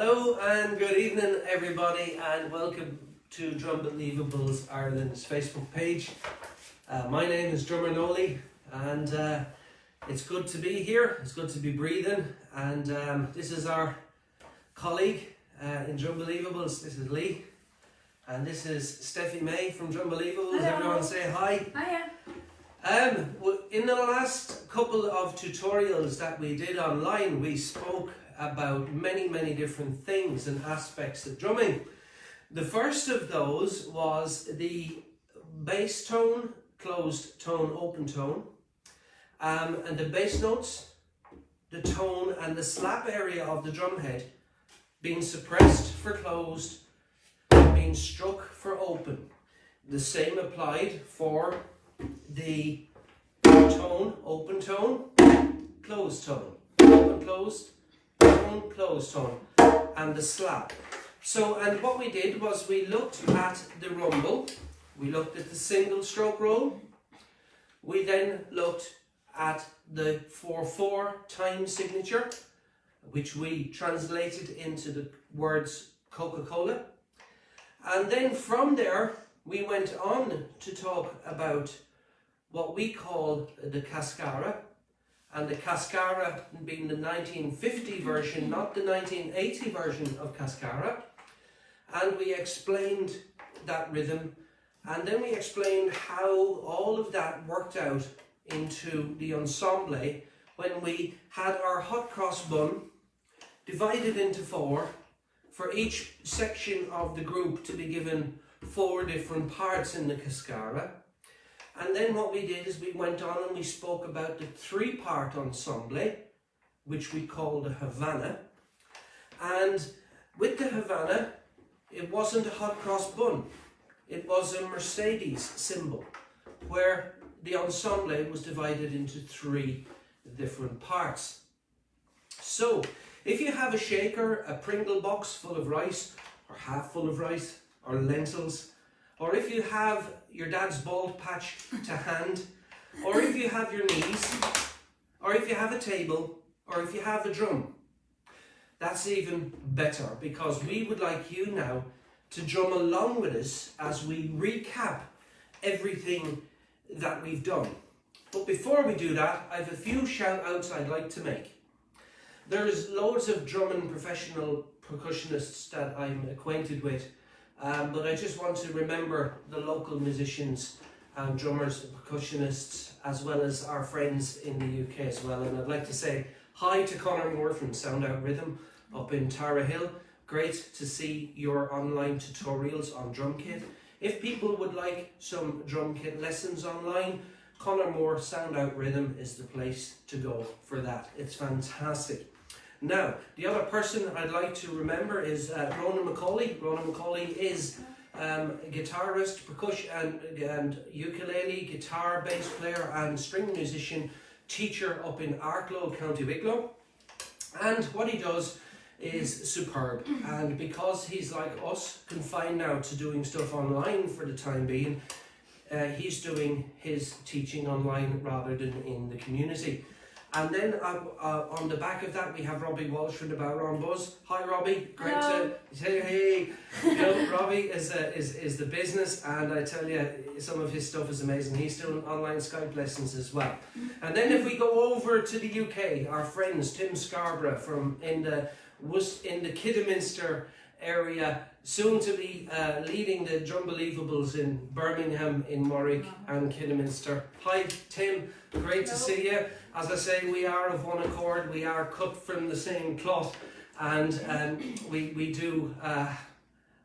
Hello and good evening everybody, and welcome to Drumbelievables Ireland's Facebook page. My name is Drummer Nolly, and it's good to be here, it's good to be breathing, and this is our colleague in Drumbelievables. This is Lee, and this is Steffi May from Drumbelievables. Hello. Everyone say hi. Hiya. In the last couple of tutorials that we did online, we spoke about many different things and aspects of drumming. The first of those was the bass tone, closed tone, open tone, and the bass notes, the tone and the slap area of the drum head being suppressed for closed, being struck for open. The same applied for the tone, open tone, closed tone, open, closed, tone, closed tone, and the slap. So, and what we did was we looked at the rumble, we looked at the single stroke roll, we then looked at the 4/4 time signature, which we translated into the words Coca-Cola, and then from there we went on to talk about what we call the cascara, and the cascara being the 1950 version, not the 1980 version of cascara, and we explained that rhythm, and then we explained how all of that worked out into the ensemble when we had our hot cross bun divided into four, for each section of the group to be given 4 different parts in the cascara. And then what we did is we went on and we spoke about the 3-part ensemble, which we call the Havana. And with the Havana, it wasn't a hot cross bun, it was a Mercedes symbol, where the ensemble was divided into 3 different parts. So, if you have a shaker, a Pringle box full of rice, or half full of rice, or lentils, or if you have your dad's bald patch to hand, or if you have your knees, or if you have a table, or if you have a drum, that's even better, because we would like you now to drum along with us as we recap everything that we've done. But before we do that, I have a few shout outs I'd like to make. There's loads of drumming professional percussionists that I'm acquainted with, but I just want to remember the local musicians and drummers and percussionists, as well as our friends in the UK as well. And I'd like to say hi to Conor Moore from Sound Out Rhythm up in Tara Hill. Great to see your online tutorials on drum kit. If people would like some drum kit lessons online, Conor Moore Sound Out Rhythm is the place to go for that. It's fantastic. Now, the other person I'd like to remember is Ronan McCauley. Ronan McCauley is a guitarist, percussion and ukulele, guitar, bass player and string musician, teacher up in Arklow, County Wicklow. And what he does is superb. And because he's like us, confined now to doing stuff online for the time being, he's doing his teaching online rather than in the community. And then on the back of that, we have Robbie Walsh from the Bowron Buzz. Hi, Robbie. Great to say hey. You know, Robbie is the business, and I tell you, some of his stuff is amazing. He's doing online Skype lessons as well. And then if we go over to the UK, our friends Tim Scarborough from in the Kidderminster area, soon to be leading the Drumbelievables in Birmingham, in Warwick and Kidderminster. Hi Tim, great to see you. As I say, we are of one accord, we are cut from the same cloth, and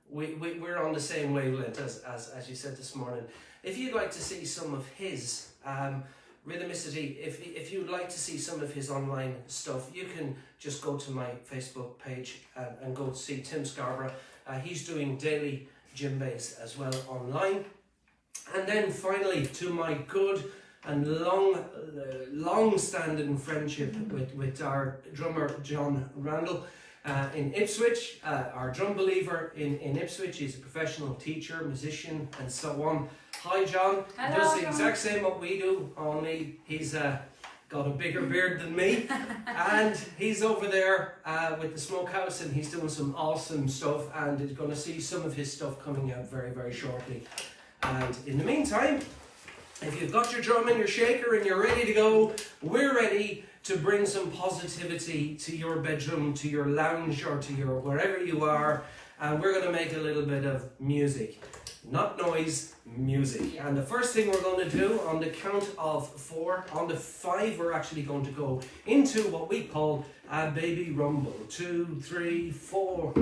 we're on the same wavelength as you said this morning. If you'd like to see some of his rhythmicity, if you'd like to see some of his online stuff, you can just go to my Facebook page and go to see Tim Scarborough. He's doing daily djembes as well online. And then finally, to my good and long-standing friendship with our drummer John Randall in Ipswich, our drum believer in Ipswich. He's a professional teacher, musician and so on. Hi John. Hello, Does the John. exact same what we do, only he's got a bigger beard than me, and he's over there with the smokehouse, and he's doing some awesome stuff, and is going to see some of his stuff coming out very, very shortly. And in the meantime, if you've got your drum and your shaker and you're ready to go, we're ready to bring some positivity to your bedroom, to your lounge, or to your wherever you are, and we're going to make a little bit of music. Not noise, music. And the first thing we're going to do on the count of 4, on the 5 we're actually going to go into what we call a baby rumble. 2, 3, 4.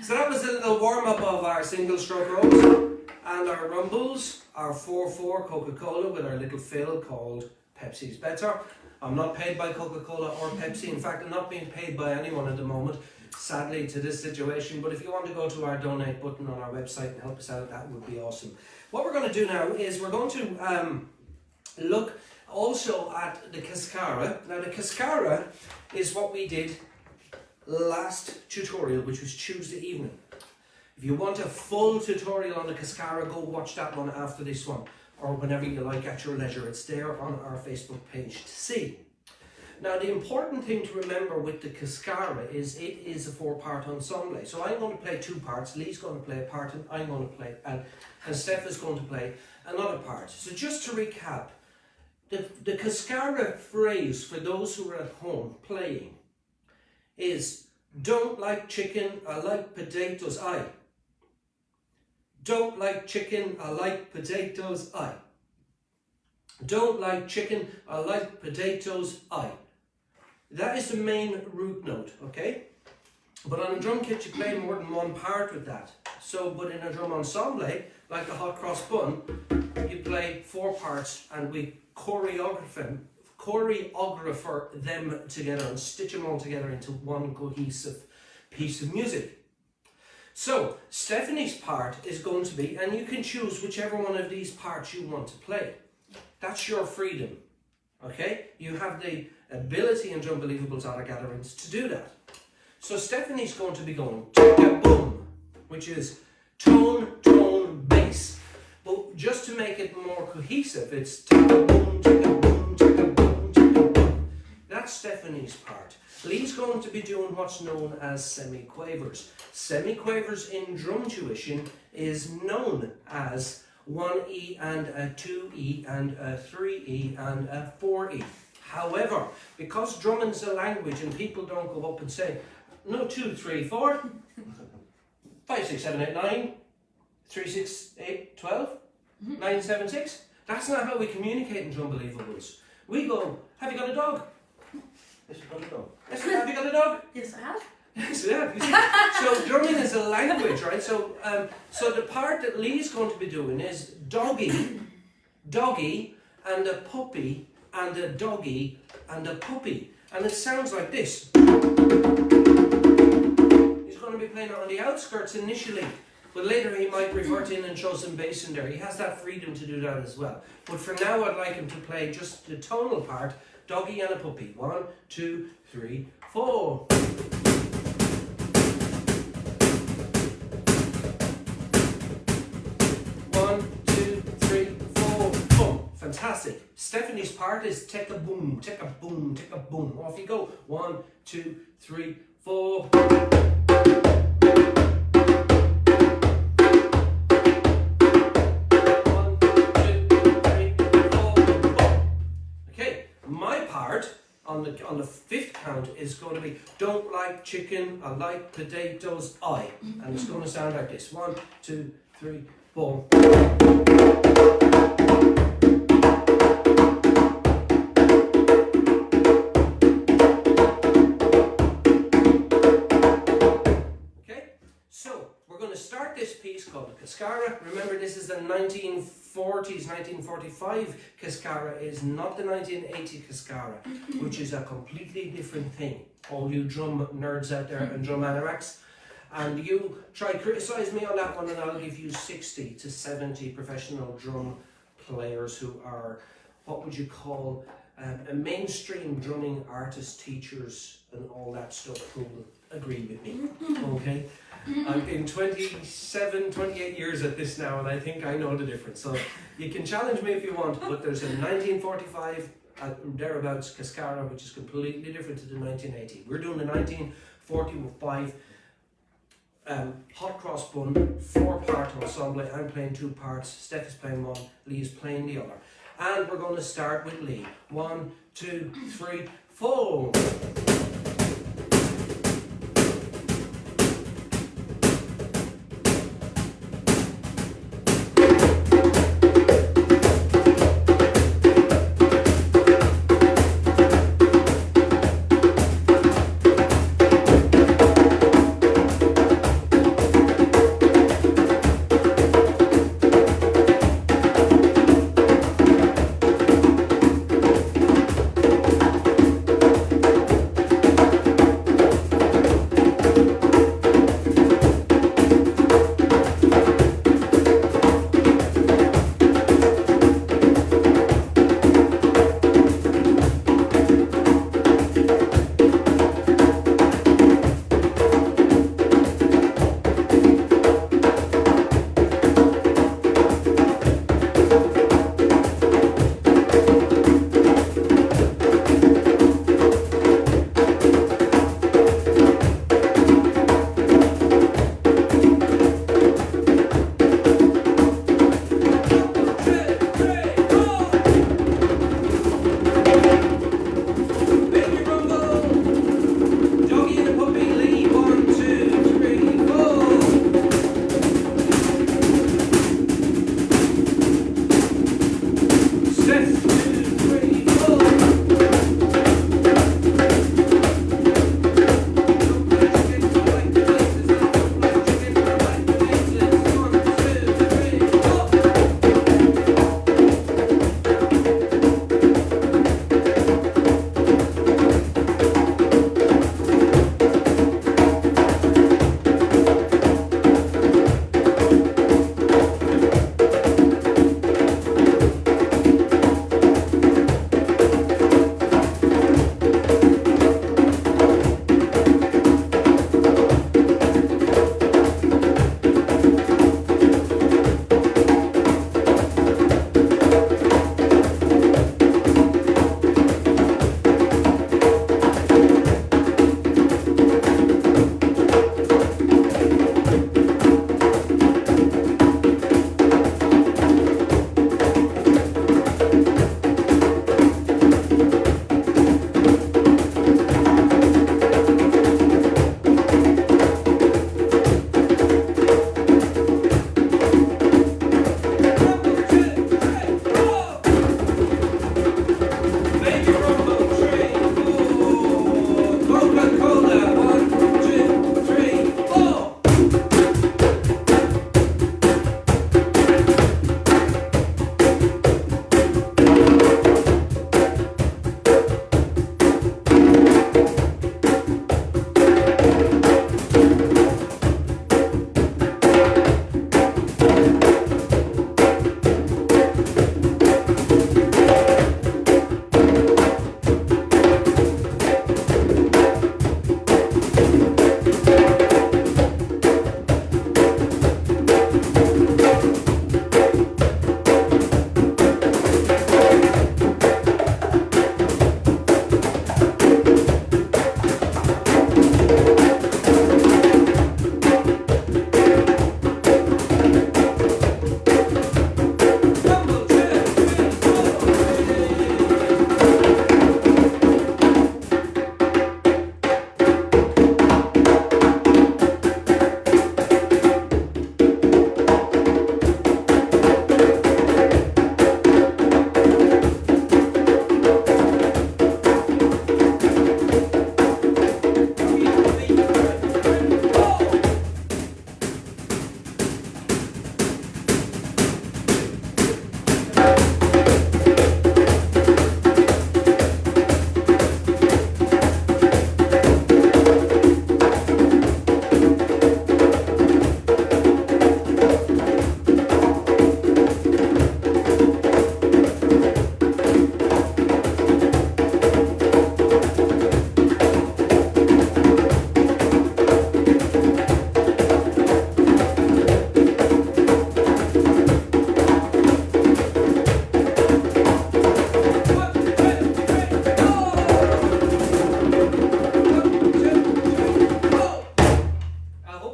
So that was a little warm-up of our single stroke rolls and our rumbles, our 4-4 Coca-Cola with our little fill called Pepsi's Better. I'm not paid by Coca-Cola or Pepsi. In fact, I'm not being paid by anyone at the moment, sadly, to this situation. But if you want to go to our donate button on our website and help us out, that would be awesome. What we're going to do now is we're going to look also at the cascara. Now, the cascara is what we did last tutorial, which was Tuesday evening. If you want a full tutorial on the cascara, go watch that one after this one, or whenever you like at your leisure. It's there on our Facebook page to see. Now, the important thing to remember with the cascara is it is a 4-part ensemble. So I'm going to play 2 parts, Lee's going to play a part, and I'm going to play, and Steph is going to play another part. So just to recap, the cascara phrase for those who are at home playing is, don't like chicken, I like potatoes, I. Don't like chicken, I like potatoes, I. Don't like chicken, I like potatoes, I. That is the main root note, okay? But on a drum kit you play more than one part with that. So, but in a drum ensemble, like the hot cross bun, you play 4 parts and we choreographer them together and stitch them all together into one cohesive piece of music. So, Stephanie's part is going to be, and you can choose whichever one of these parts you want to play. That's your freedom, okay? You have the ability in Drumbelievables Other Gatherings to do that. So Stephanie's going to be going tick-a-boom, which is tone, tone, bass. But just to make it more cohesive, it's tick-a-boom, tick-a-boom, tick-a-boom, tick-a-boom. That's Stephanie's part. Lee's going to be doing what's known as semi-quavers. Semi-quavers in drum tuition is known as 1E and a 2E and a 3E and a 4E. However, because drumming's a language and people don't go up and say, no, 2, 3, 4, 5, 6, 7, 8, 9, 3, 6, 8, 12, 9, 7, 6. That's not how we communicate in Drumbelievables. We go, have you got a dog? Yes, I've got a dog. Yes, have you got a dog? Yes, I have. Yes, yeah. So drumming is a language, right? So, so the part that Lee's going to be doing is doggy, doggy, and a puppy, and a doggy, and a puppy. And it sounds like this. He's going to be playing it on the outskirts initially, but later he might revert in and show some bass in there. He has that freedom to do that as well. But for now, I'd like him to play just the tonal part, doggy and a puppy. 1, 2, 3, 4. Fantastic. Stephanie's part is take a boom, take a boom, take a boom. Off you go. 1, 2, 3, 4. 1, 2, 3, 4. Okay, my part on the 5th count is going to be don't like chicken, I like potatoes, I. And it's going to sound like this. 1, 2, 3, 4. Called the cascara. Remember, this is the 1940s, 1945 cascara, is not the 1980 cascara, which is a completely different thing. All you drum nerds out there and drum anoraks, and you try criticize me on that one and I'll give you 60 to 70 professional drum players who are, what would you call, a mainstream drumming artist, teachers and all that stuff who will agree with me, okay? I've been 27, 28 years at this now and I think I know the difference. So you can challenge me if you want, but there's a 1945 thereabouts cascara which is completely different to the 1980. We're doing the 1945 hot cross bun 4-part ensemble. I'm playing 2 parts, Steph is playing 1, Lee is playing the other. And we're going to start with Lee. 1, 2, 3, 4.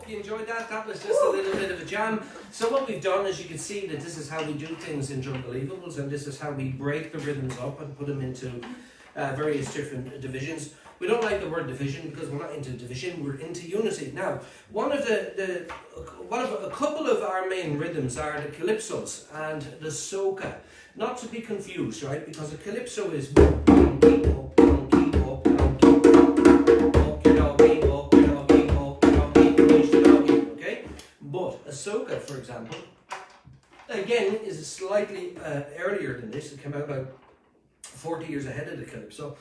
hope you enjoyed that. That was just a little bit of a jam. So what we've done is you can see that this is how we do things in Drumbelievables, and this is how we break the rhythms up and put them into various different divisions. We don't like the word division because we're not into division, we're into unity. Now, a couple of our main rhythms are the calypsos and the soca. Not to be confused, right? Because a calypso is soca, for example, again, is slightly earlier than this. It came out about 40 years ahead of the calypso,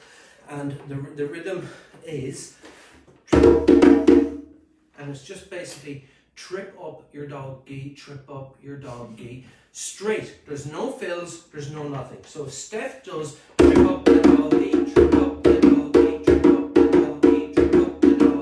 and the rhythm is, and it's just basically trip up your doggy, trip up your doggy, straight. There's no fills, there's no nothing. So if Steph does trip up the doggy, trip up the doggy, trip up the doggy, trip up the doggy,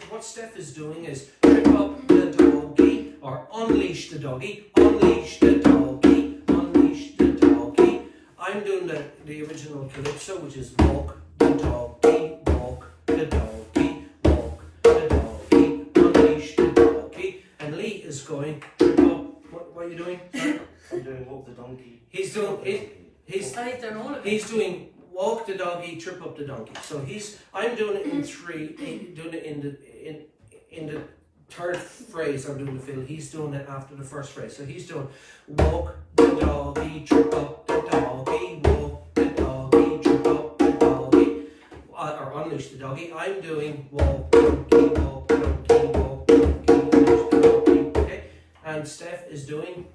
what Steph is doing is trip up the doggy, or unleash the doggy, unleash the doggy, unleash the doggy. I'm doing the original calypso, which is walk the doggy, walk the doggy, walk the doggy, unleash the doggy. And Lee is going trip up. What are you doing? Sorry? I'm doing walk the donkey. He's doing he's doing walk the doggy, trip up the donkey. So I'm doing it in three, doing it in the third phrase. I'm doing the fill. He's doing it after the first phrase. So he's doing walk the doggy, trip up the doggy, walk the doggy, trip up the doggy, or unleash the doggy. I'm doing walk donkey, walk donkey, walk donkey, unleash the doggy. Okay, and Steph is doing.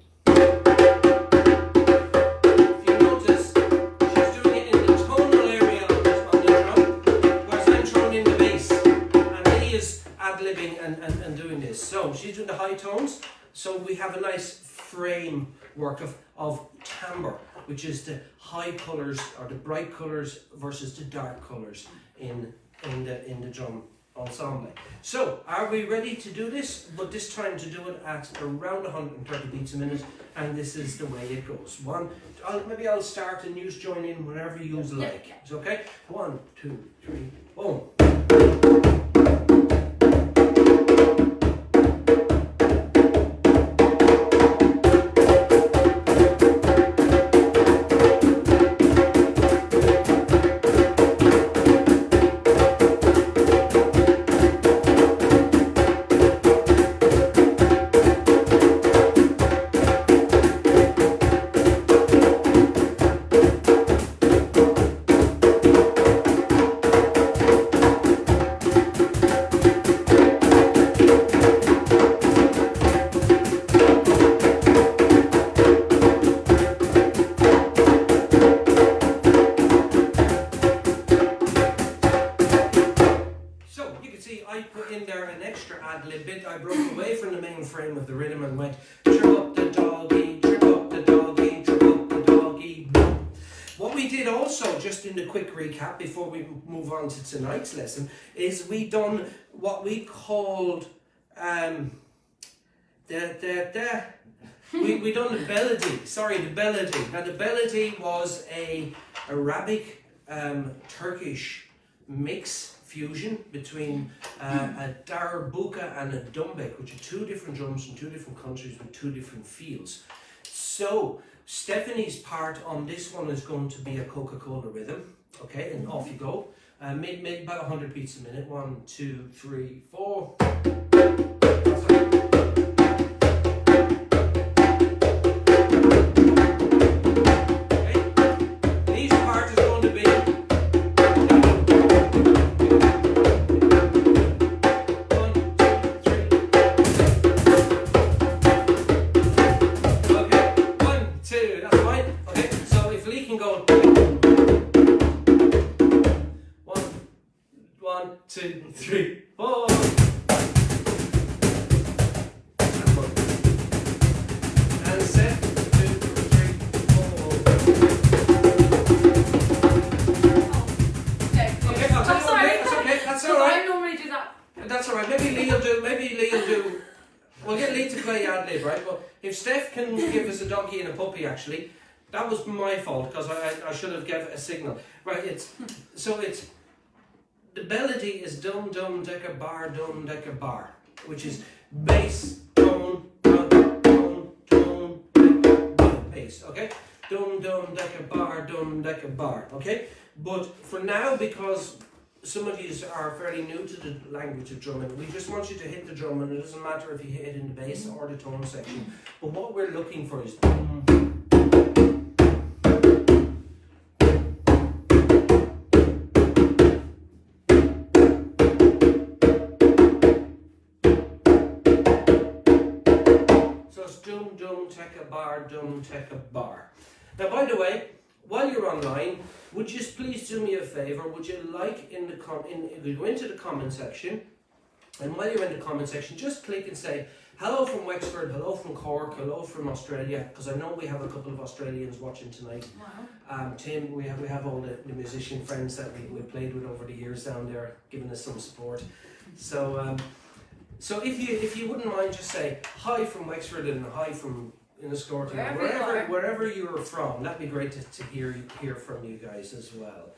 And doing this. So she's doing the high tones, so we have a nice framework of timbre, which is the high colours or the bright colours versus the dark colours in the drum ensemble. So are we ready to do this? But this time to do it at around 130 beats a minute, and this is the way it goes. Maybe I'll start and you join in whenever you like. It's okay? 1, 2, 3, boom. I broke away from the main frame of the rhythm and went trip up the doggy, trip up the doggy, trip up the doggy. What we did also, just in the quick recap before we move on to tonight's lesson, is we done what we called we done the belody. Sorry, the belody. Now the belody was a Arabic Turkish mix fusion between a darbuka and a dumbek, which are two different drums from two different countries with two different feels. So Stephanie's part on this one is going to be a Coca-Cola rhythm. Okay, and off you go. Make about 100 beats a minute. 1, 2, 3, 4. can go 1, 2, 3, 4. And set 2, 3, 4. Okay, I'll tell you what, that's okay, that's alright. I normally do that. That's alright, maybe Lee will do, we'll get Lee to play ad-lib, right? But if Steph can give us a donkey and a puppy, actually, that was my fault, because I should have given a signal. Right, it's the melody is dum dum decca bar, which is bass, tone, bass, okay? Dum dum decca bar, okay? But for now, because some of you are fairly new to the language of drumming, we just want you to hit the drum, and it doesn't matter if you hit it in the bass or the tone section. But what we're looking for is dum tekka bar. Now, by the way, while you're online, would you please do me a favor? Would you like if you go into the comment section, and while you're in the comment section, just click and say hello from Wexford, hello from Cork, hello from Australia, because I know we have a couple of Australians watching tonight. Wow. Tim, we have all the musician friends that we played with over the years down there, giving us some support. So if you wouldn't mind, just say hi from Wexford and hi from Enniscorthy, wherever you're from. That'd be great to hear from you guys as well.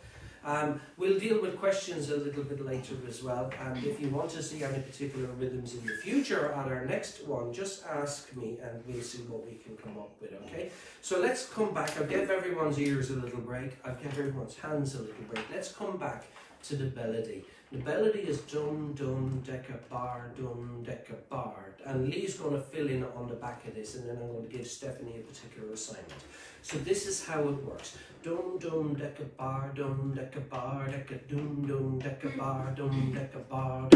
We'll deal with questions a little bit later as well, and if you want to see any particular rhythms in the future at our next one, just ask me and we'll see what we can come up with, okay? So let's come back. I'll give everyone's ears a little break. I'll give everyone's hands a little break. Let's come back to the melody. The melody is dum dum decca bar, and Lee's going to fill in on the back of this, and then I'm going to give Stephanie a particular assignment. So this is how it works: dum dum decca bar, decca dum dum decca bar, decca bar.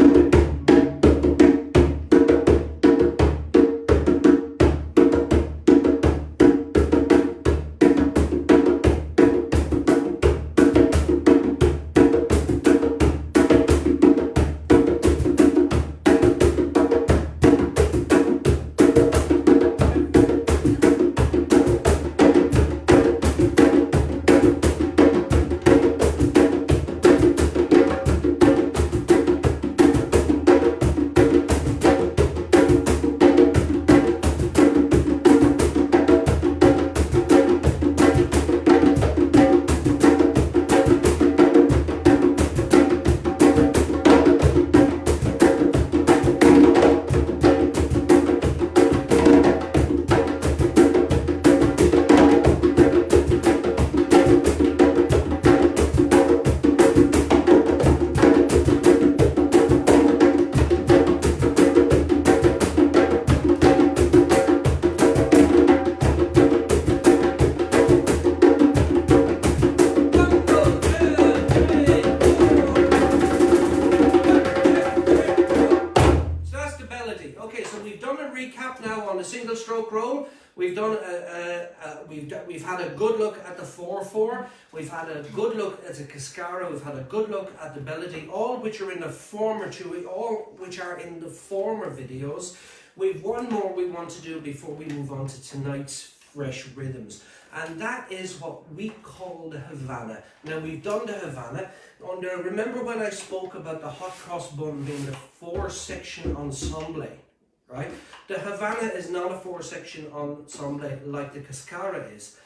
We've had a good look at the 4/4. We've had a good look at the cascara. We've had a good look at the melody, all which are in the former videos. We've one more we want to do before we move on to tonight's fresh rhythms, and that is what we call the Havana. Now, we've done the Havana remember when I spoke about the hot cross bun being the 4-section ensemble, right? The Havana is not a 4-section ensemble like the cascara is.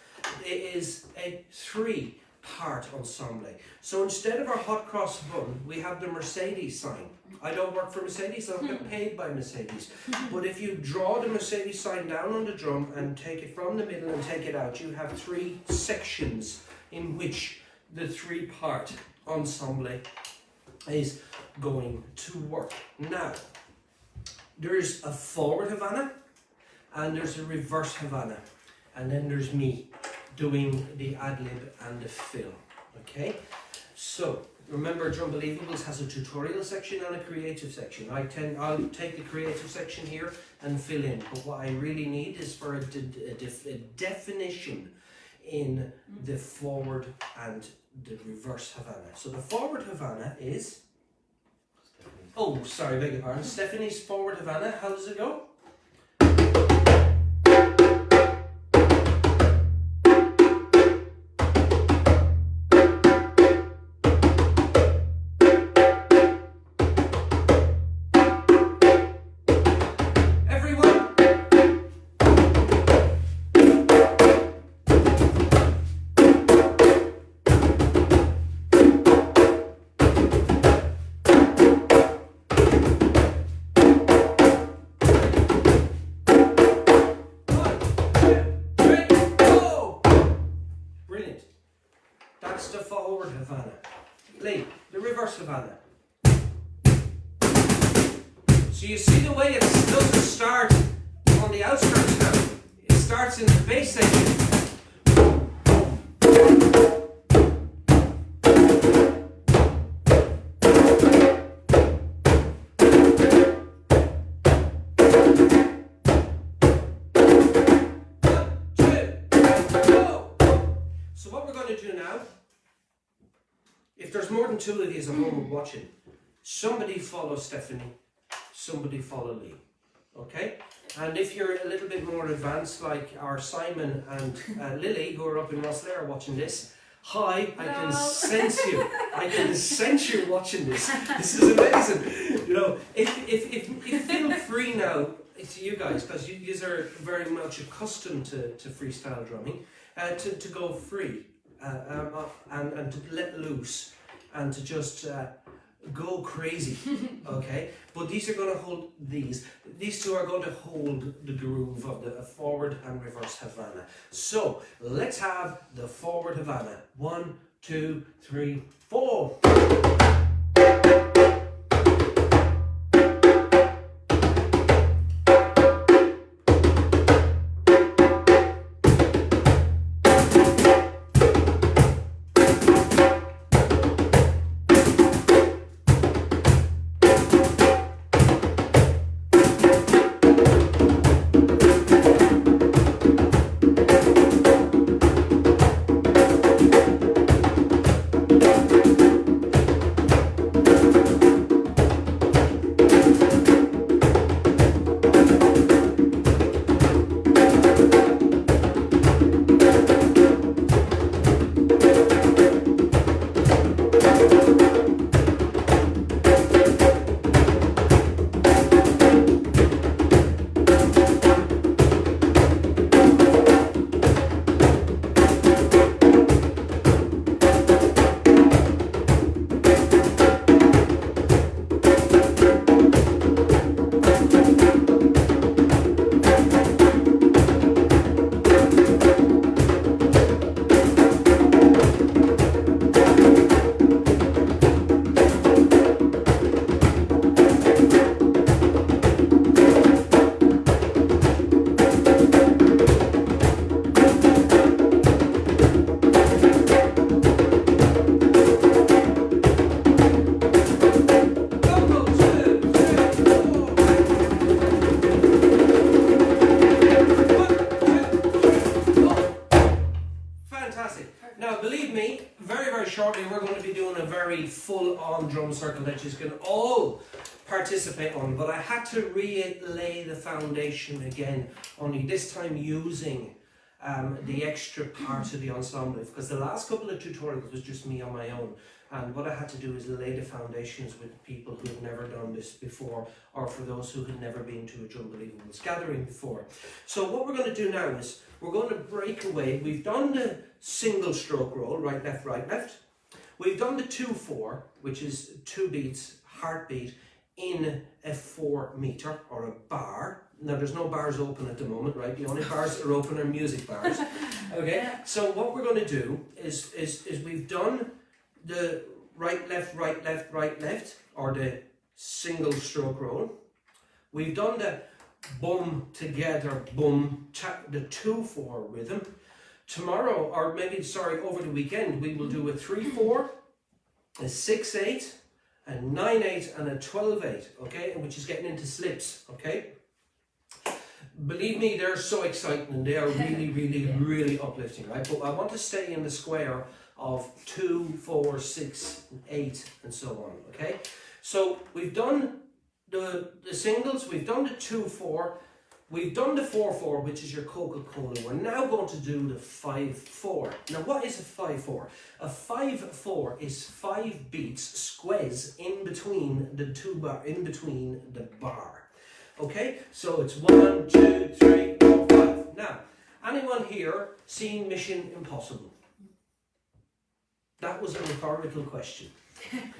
It is a 3-part ensemble. So instead of our hot cross bun, we have the Mercedes sign. I don't work for Mercedes, I don't get paid by Mercedes. But if you draw the Mercedes sign down on the drum and take it from the middle and take it out, you have 3 sections in which the 3-part ensemble is going to work. Now, there's a forward Havana and there's a reverse Havana, and then there's me doing the ad-lib and the fill, okay? So remember, Drumbelievables has a tutorial section and a creative section. I'll take the creative section here and fill in, but what I really need is for a definition in the forward and the reverse Havana. So the forward Havana is, oh sorry, beg your pardon, Stephanie's forward Havana, how does it go? That's the forward Havana. Lee, the reverse Havana. So you see the way it doesn't start on the outskirts now. It starts in the bass section. So what we're going to do now, if there's more than two of these at home watching, somebody follow Stephanie, somebody follow Lee, okay? And if you're a little bit more advanced, like our Simon and Lily, who are up in Rosslare watching this, hi, I can sense you. I can sense you watching this. This is amazing. You know, if feel free now to you guys, because you are very much accustomed to freestyle drumming, to go free and to let loose and to just go crazy, okay? But these are going to hold these. These two are going to hold the groove of the forward and reverse Havana. So let's have the forward Havana. 1, 2, 3, 4. Now, believe me, very, very shortly we're going to be doing a very full-on drum circle that you can all participate on. But I had to relay the foundation again, only this time using the extra parts of the ensemble, because the last couple of tutorials was just me on my own. And what I had to do is lay the foundations with people who had never done this before, or for those who had never been to a Drumbelievables gathering before. So what we're going to do now is we're going to break away. We've done the single stroke roll, right, left. We've done the 2-4, which is 2 beats, heartbeat, in a 4 meter or a bar. Now there's no bars open at the moment, right? The only bars that are open are music bars. Okay, so what we're going to do is we've done the right, left, or the single stroke roll. We've done the bum together, bum, the 2-4 rhythm. Tomorrow, or maybe, sorry, over the weekend, we will do a 3-4, a 6-8, a 9-8, and a 12-8, okay? Which is getting into slips, okay? believe me, they're so exciting and they are really, really, really uplifting, right? But I want to stay in the square of 2, 4, 6, 8, and so on, okay? So we've done the singles, we've done the 2, 4, we've done the 4, 4, which is your Coca-Cola. We're now going to do the 5, 4. Now, what is a 5, 4? A 5, 4 is 5 beats squeeze in between the bar. Okay, so it's 1, 2, 3, 4, 5. Now, anyone here seen Mission Impossible? That was a rhetorical question.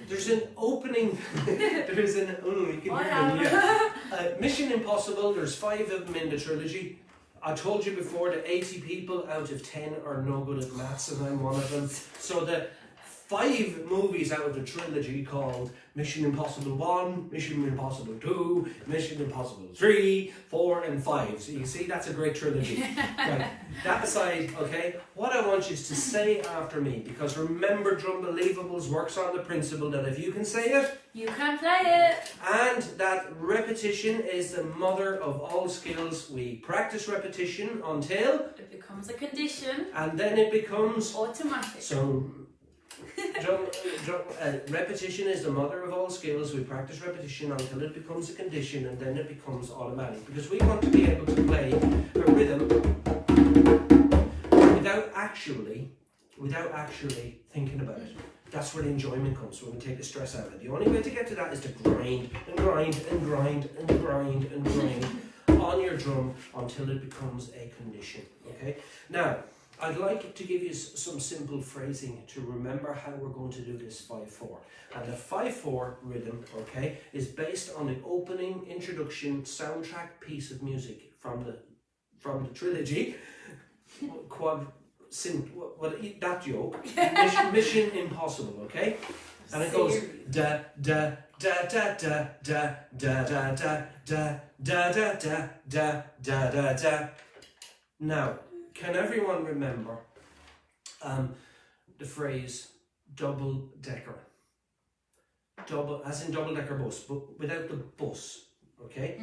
There's an opening. There's an. Oh, you can hear me. Yeah. Mission Impossible. There's 5 of them in the trilogy. I told you before that 80 people out of 10 are no good at maths, and I'm one of them. So the 5 movies out of the trilogy called Mission Impossible 1, Mission Impossible 2, Mission Impossible 3, 4 and 5. So you see, that's a great trilogy. Right. That aside, okay, what I want you to say after me, because remember Drumbelievables works on the principle that if you can say it, you can play it. And that repetition is the mother of all skills. We practice repetition until it becomes a condition. And then it becomes automatic. So repetition is the mother of all skills. We practice repetition until it becomes a condition, and then it becomes automatic. Because we want to be able to play a rhythm without actually thinking about it. That's where the enjoyment comes, when we take the stress out of it. The only way to get to that is to grind and grind and grind and grind and grind on your drum until it becomes a condition. Okay? Now, I'd like to give you some simple phrasing to remember how we're going to do this 5-4. And the 5-4 rhythm, okay, is based on the opening introduction soundtrack piece of music from the trilogy. That joke. Mission Impossible, okay? And it goes da da da da da da da da da da da da da da da da da. Now, can everyone remember the phrase double decker? Double, as in double decker bus, but without the bus, okay?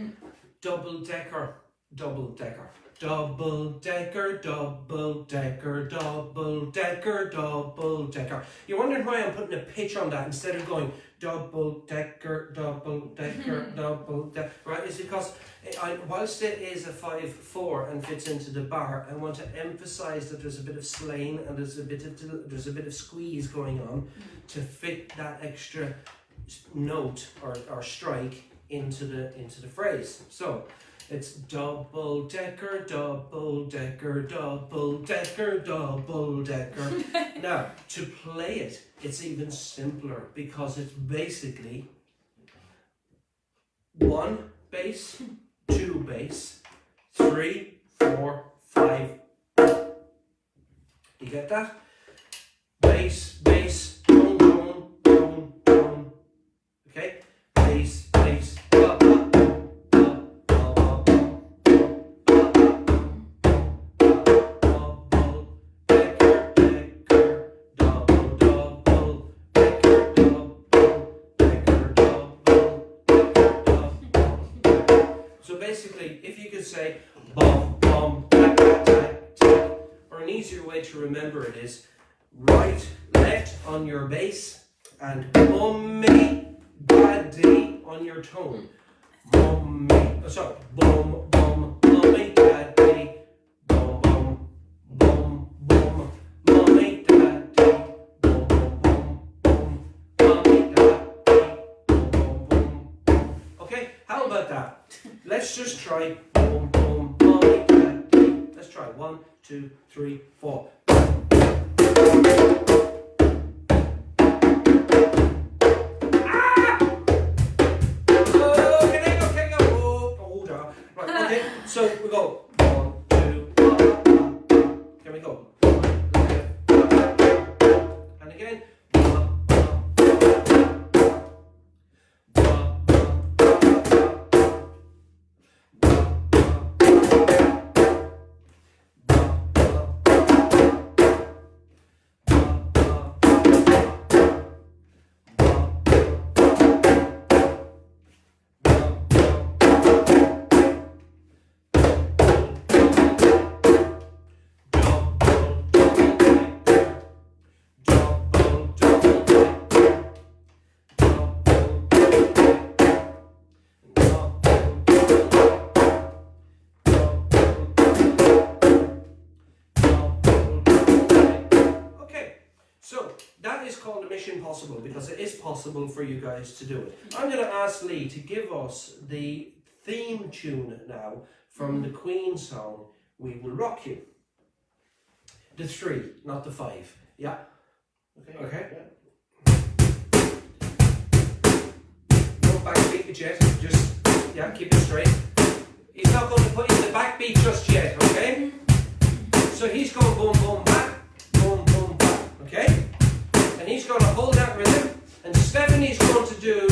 Double decker, double decker. Double decker, double decker, double decker, double decker. You're wondering why I'm putting a pitch on that instead of going double decker, double decker, double decker, right? It's because whilst it is a 5-4 and fits into the bar, I want to emphasize that there's a bit of slaying and there's a bit of squeeze going on to fit that extra note or strike into the phrase. So it's double decker, double decker, double decker, double decker. Now, to play it, it's even simpler because it's basically 1 bass, 2 bass, 3, 4, 5. You get that? Bass, bass, boom, boom, boom, boom. Okay? Bass, bass, ba, ba. Basically, if you could say bum, bum, tack, tack, tack, tack, or an easier way to remember it is right, left on your bass and mummy, daddy on your tone. Mummy, sorry, bum, bum, mummy, daddy, bum, bum, bum, bum, mummy, daddy, bum, bum, bum, mummy, daddy, bum, bum, bum. Okay, how about that? Let's just try boom, boom, mommy, daddy. Let's try 1, 2, 3, 4. Ah! Okay, go. Oh, right, okay. So we go 1, 2, can we go? And again. So that is called a mission possible because it is possible for you guys to do it. I'm going to ask Lee to give us the theme tune now from the Queen song, We Will Rock You. The 3, not the 5. Yeah? Okay. Yeah. Don't backbeat it yet. Just, keep it straight. He's not going to put in the backbeat just yet, okay? So he's going boom, boom, back, boom, boom, back, okay? And he's going to hold that rhythm. And Stephanie's going to do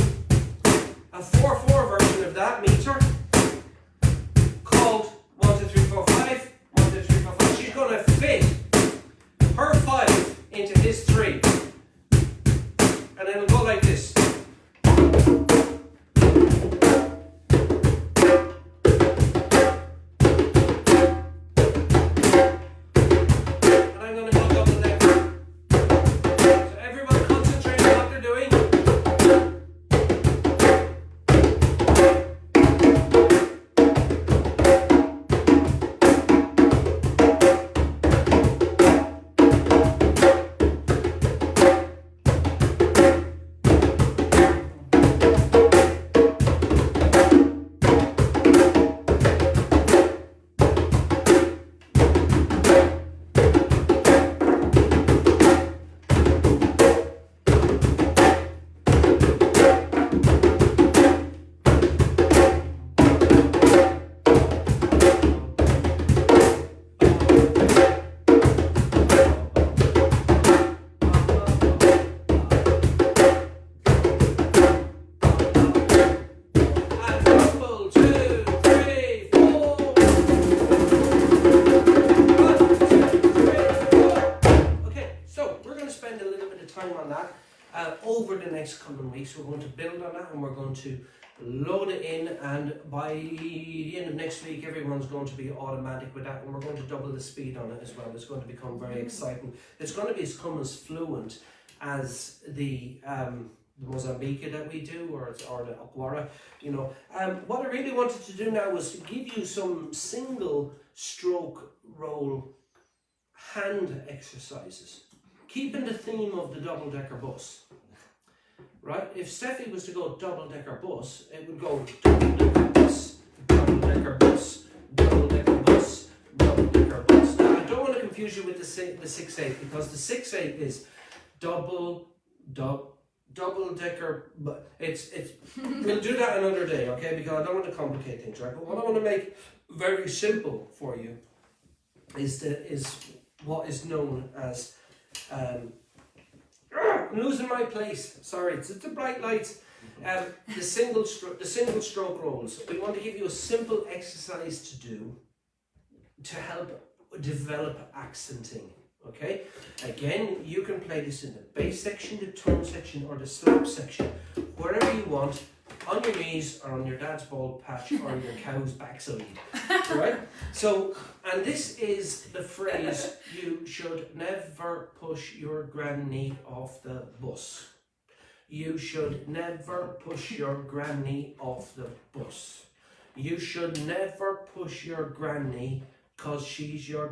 a 4/4 version of that meter called 1, 2, 3, 4, 5. 1, 2, 3, 4, 5. She's going to fit her 5 into his 3. And then it'll go like this. Over the next coming weeks, we're going to build on that and we're going to load it in, and by the end of next week everyone's going to be automatic with that, and we're going to double the speed on it as well. It's going to become very exciting. It's going to become as fluent as the Mozambique that we do, or the Aguara, you know. What I really wanted to do now was to give you some single stroke roll hand exercises, keeping the theme of the double-decker bus. Right? If Steffi was to go double-decker bus, it would go double-decker bus, double-decker bus, double-decker bus, double-decker bus. Now, I don't want to confuse you with the 6/8, because the 6/8 is double-decker, but it's we'll do that another day, okay? Because I don't want to complicate things, right? But what I want to make very simple for you is what is known as I'm losing my place. Sorry, it's the bright lights. The single stroke rolls. We want to give you a simple exercise to do to help develop accenting. Okay. Again, you can play this in the bass section, the tone section, or the slap section, wherever you want, on your knees or on your dad's bald patch or on your cow's backside. Right? So, and this is the phrase, you should never push your granny off the bus. You should never push your granny off the bus. You should never push your granny because she's your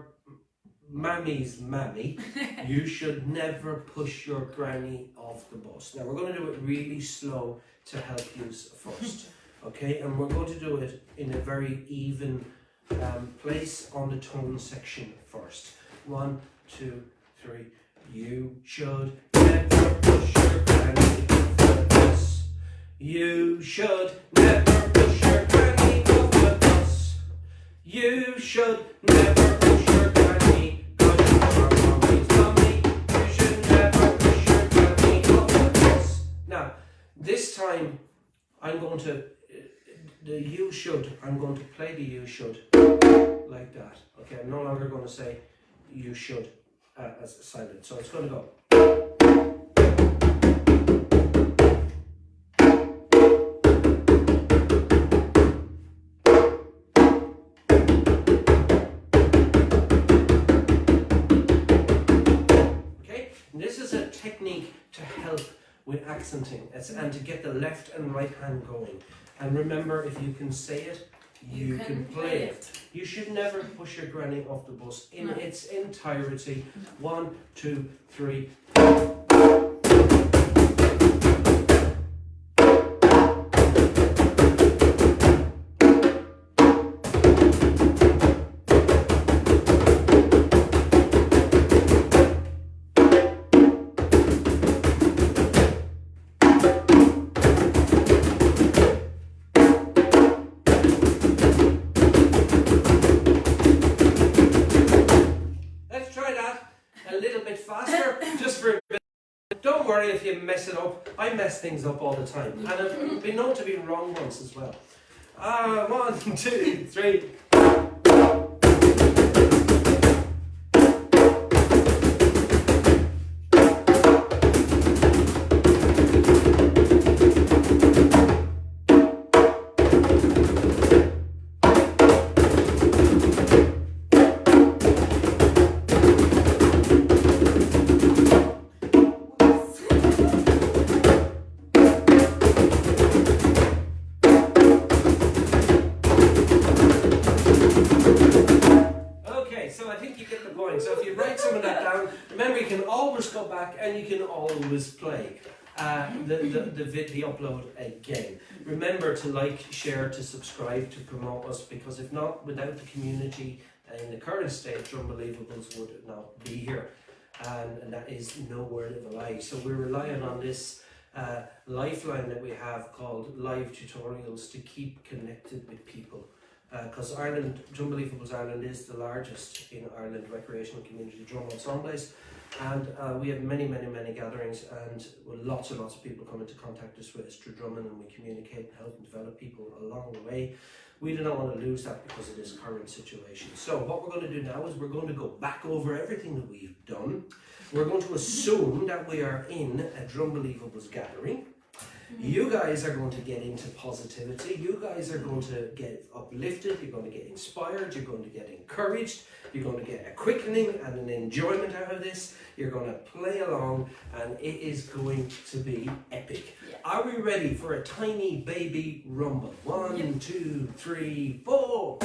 mammy's mammy. You should never push your granny off the bus. Now we're going to do it really slow to help you first, okay? And we're going to do it in a very even place on the tone section first. 1, 2, 3. You should never push your granny off the bus. You should never push your granny off the bus. You should never push your granny because you're mommy's mommy. You should never push your granny off the bus. Now, this time I'm going to I'm going to play the you should like that. Okay, I'm no longer going to say you should as silent. So it's going to go. Okay, and this is a technique to help with accenting and to get the left and right hand going. And remember, if you can say it you can play it. You should never push your granny off the bus in its entirety. 1, 2, 3. Faster, just for a bit. Don't worry if you mess it up. I mess things up all the time, and I've been known to be wrong once as well. 1, 2, 3. So if you write some of that down, remember you can always go back and you can always play the upload again. Remember to like, share, to subscribe, to promote us, because if not, without the community in the current state, Drumbelievables would not be here. And that is no word of a lie. So we're relying on this lifeline that we have called live tutorials to keep connected with people. Because Ireland, Drumbelievables Ireland is the largest in Ireland recreational community drum ensembles, and we have many gatherings, and lots and lots of people come into contact us with us through drumming, and we communicate and help and develop people along the way. We do not want to lose that because of this current situation. So what we're going to do now is we're going to go back over everything that we've done. We're going to assume that we are in a Drumbelievables gathering. You guys are going to get into positivity. You guys are going to get uplifted. You're going to get inspired. You're going to get encouraged. You're going to get a quickening and an enjoyment out of this. You're going to play along, and it is going to be epic. Yeah. Are we ready for a tiny baby rumble? 1, 2, 3, 4.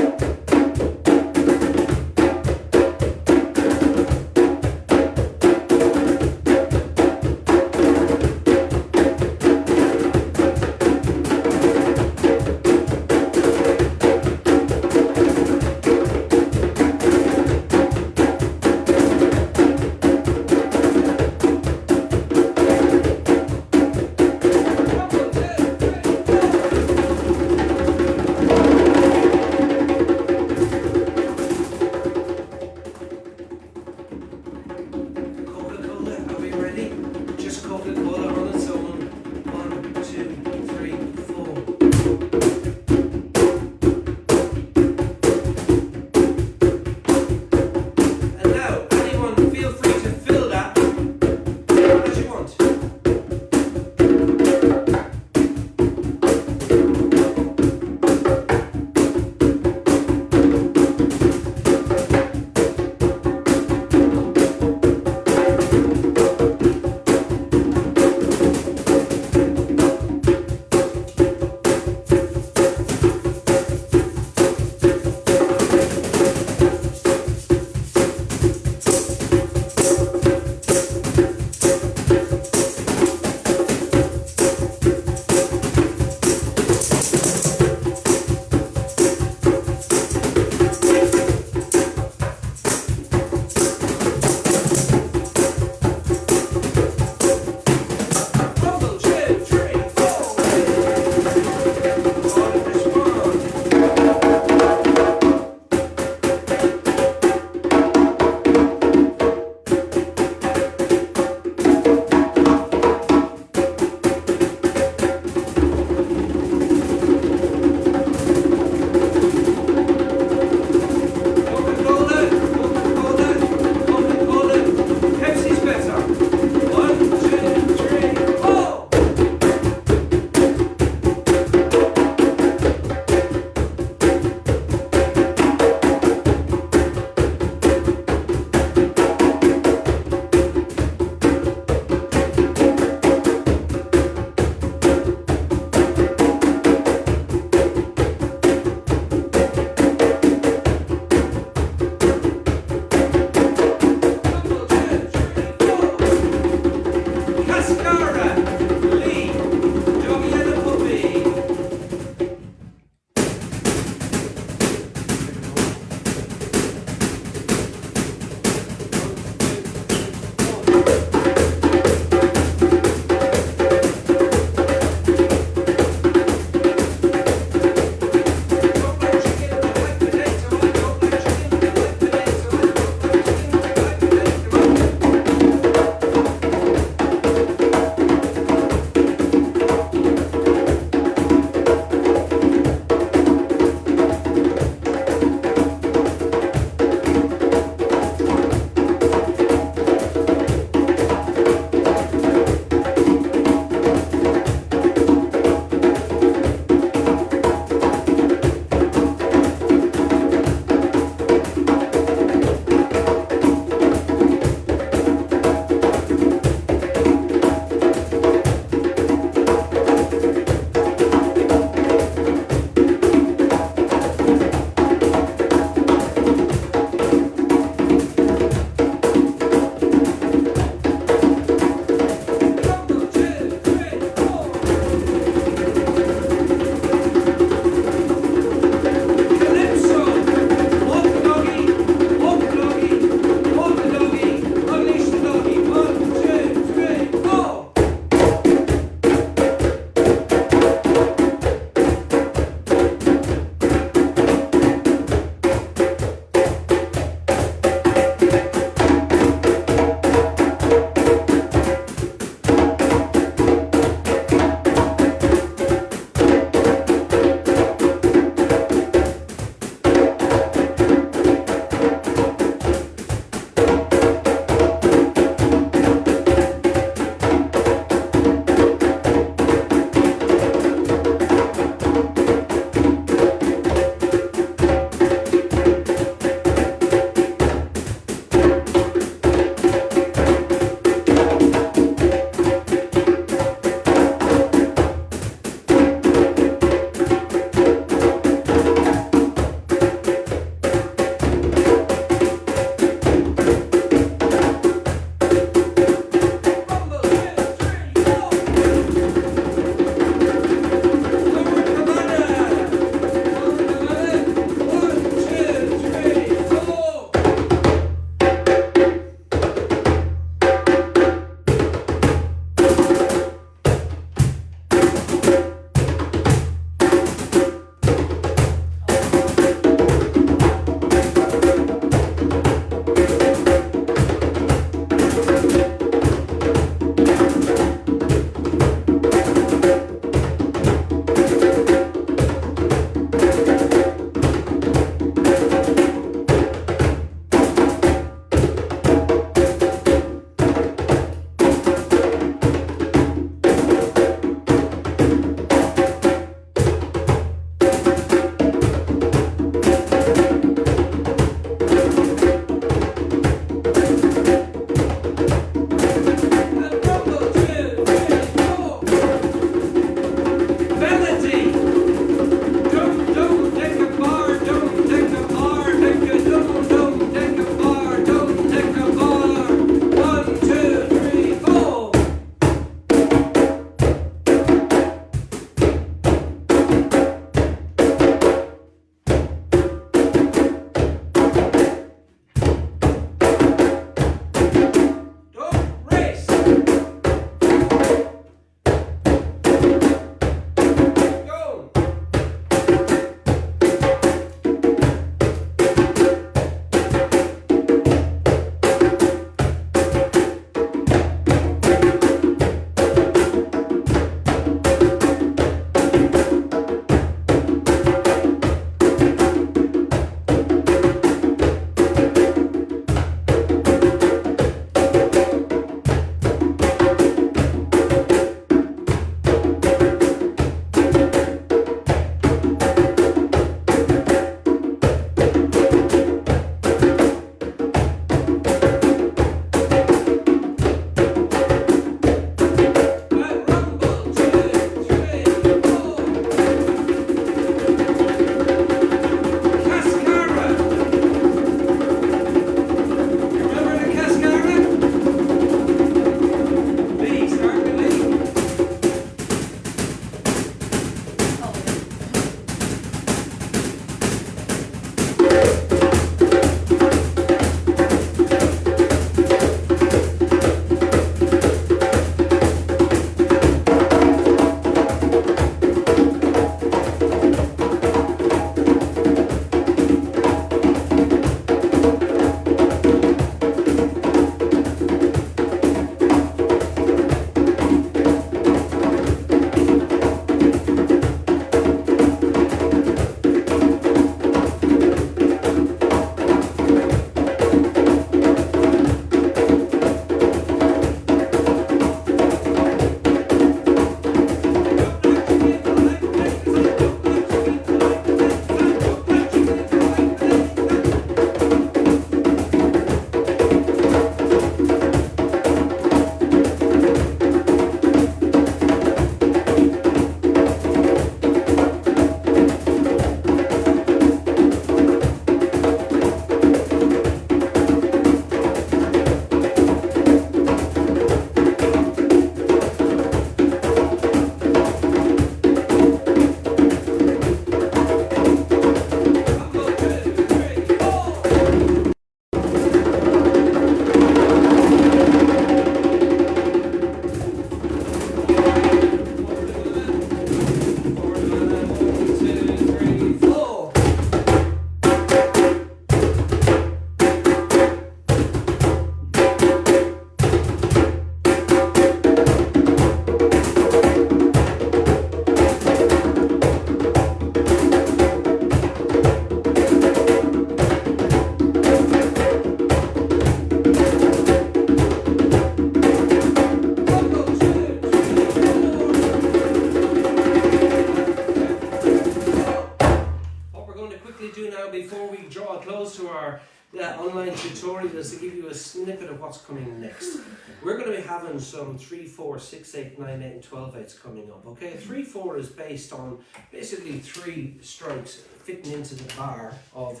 tutorials to give you a snippet of what's coming next. We're going to be having some 3/4, 6/8, 9/8 and 12/8 coming up, okay? 3/4 is based on basically 3 strikes fitting into the bar of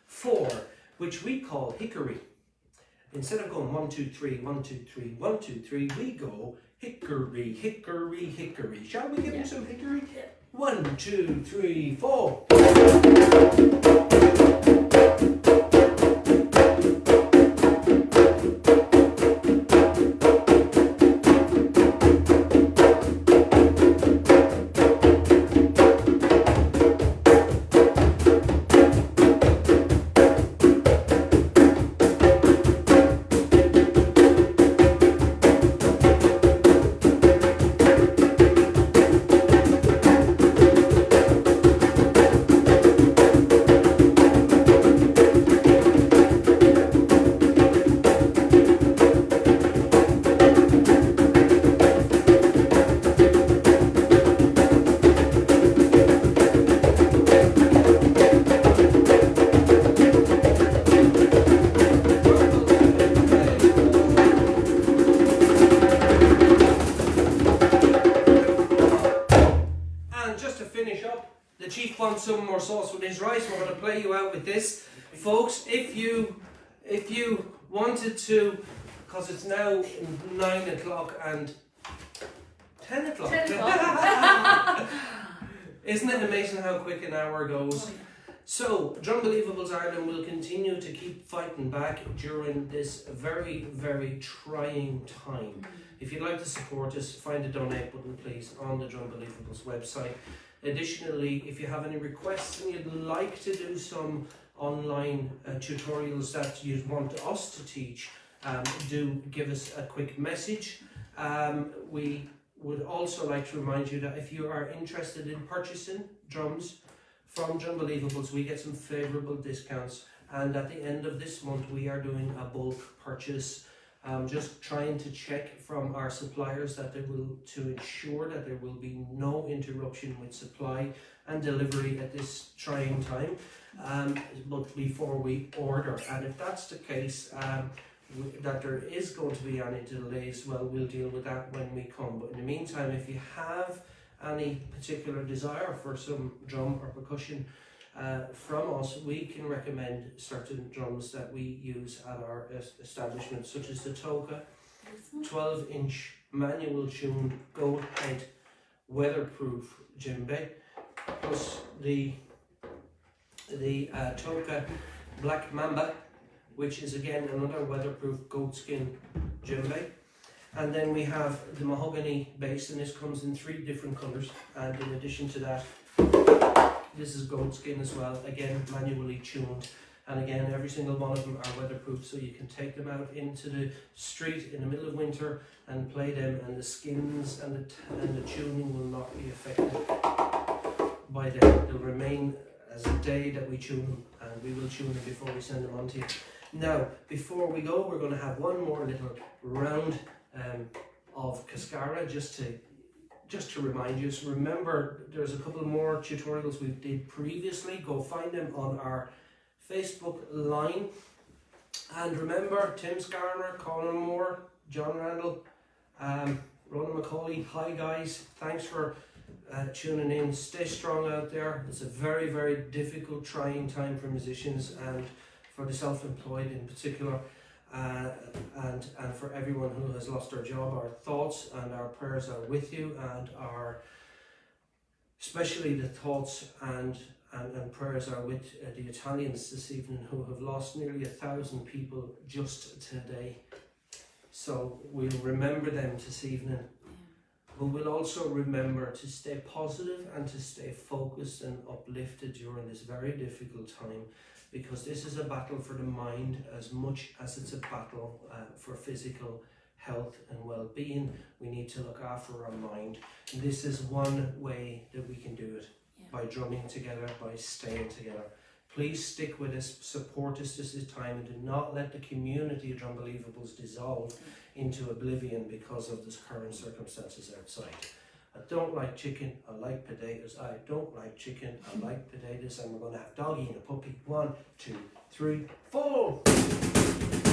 4, which we call hickory. Instead of going 1, 2, 3, 1, 2, 3, 1, 2, 3, we go hickory, hickory, hickory. Shall we give him some hickory? 1, 2, 3, 4. The chief wants some more sauce with his rice. We're going to play you out with this, folks. If you wanted to, because it's now 9 o'clock and 10 o'clock. 10 o'clock. Isn't it amazing how quick an hour goes? Oh, yeah. So, Drumbelievables Ireland will continue to keep fighting back during this very, very trying time. If you'd like to support us, find the donate button please on the Drumbelievables website. Additionally, if you have any requests and you'd like to do some online tutorials that you want us to teach, do give us a quick message. We would also like to remind you that if you are interested in purchasing drums from Drumbelievables, we get some favourable discounts, and at the end of this month we are doing a bulk purchase. Just trying to check from our suppliers that to ensure that there will be no interruption with supply and delivery at this trying time, but before we order. And if that's the case, that there is going to be any delays, well, we'll deal with that when we come. But in the meantime, if you have any particular desire for some drum or percussion from us, we can recommend certain drums that we use at our establishment, such as the Toka 12-inch manual tuned goat head weatherproof djembe, plus the Toka Black Mamba, which is again another weatherproof goatskin djembe. And then we have the mahogany bass, and this comes in 3 different colours, and in addition to that, this is goatskin as well, again manually tuned, and again every single one of them are weatherproof, so you can take them out into the street in the middle of winter and play them, and the skins and the tuning will not be affected by them. They'll remain as the day that we tune them, and we will tune them before we send them on to you. Now, before we go, we're going to have one more little round of Cascara just to remind you. So remember, there's a couple more tutorials we did previously. Go find them on our Facebook line. And remember, Tim Scarner, Colin Moore, John Randall, Ronan McCauley, hi guys, thanks for tuning in. Stay strong out there. It's a very, very difficult, trying time for musicians and for the self-employed in particular. And for everyone who has lost their job, our thoughts and our prayers are with you, and especially the thoughts and prayers are with the Italians this evening, who have lost nearly 1,000 people just today. So we'll remember them this evening, but we'll also remember to stay positive and to stay focused and uplifted during this very difficult time, because this is a battle for the mind as much as it's a battle for physical health and well-being. We need to look after our mind. And this is one way that we can do it, by drumming together, by staying together. Please stick with us, support us this time, and do not let the community of Drumbelievables dissolve into oblivion because of this current circumstances outside. I don't like chicken, I like potatoes. I don't like chicken, I like potatoes. And we're going to have doggy and a puppy. 1, 2, 3, 4.